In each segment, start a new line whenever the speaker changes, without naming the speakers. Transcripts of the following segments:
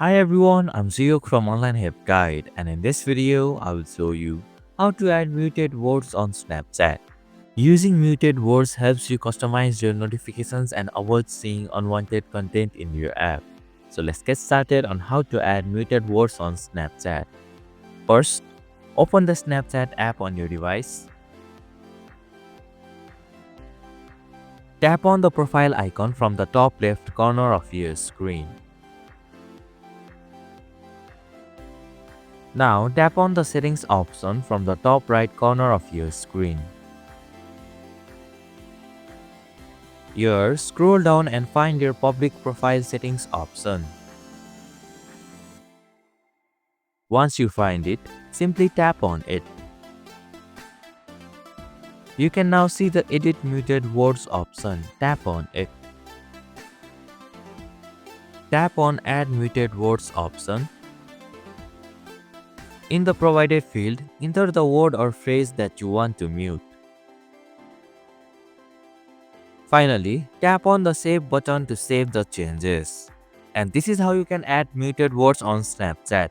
Hi everyone, I'm Ziyok from Online Help Guide, and in this video, I will show you how to add muted words on Snapchat. Using muted words helps you customize your notifications and avoid seeing unwanted content in your app. So let's get started on how to add muted words on Snapchat. First, open the Snapchat app on your device. Tap on the profile icon from the top left corner of your screen. Now tap on the settings option from the top right corner of your screen. Here, scroll down and find your public profile settings option. Once you find it, simply tap on it. You can now see the Edit Muted Words option. Tap on it. Tap on Add Muted Words option. In the provided field, enter the word or phrase that you want to mute. Finally, tap on the Save button to save the changes. And this is how you can add muted words on Snapchat.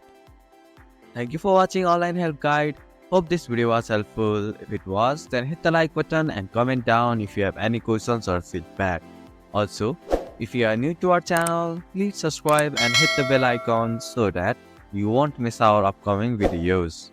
Thank you for watching Online Help Guide. Hope this video was helpful. If it was, then hit the like button and comment down if you have any questions or feedback. Also, if you are new to our channel, please subscribe and hit the bell icon so that you won't miss our upcoming videos.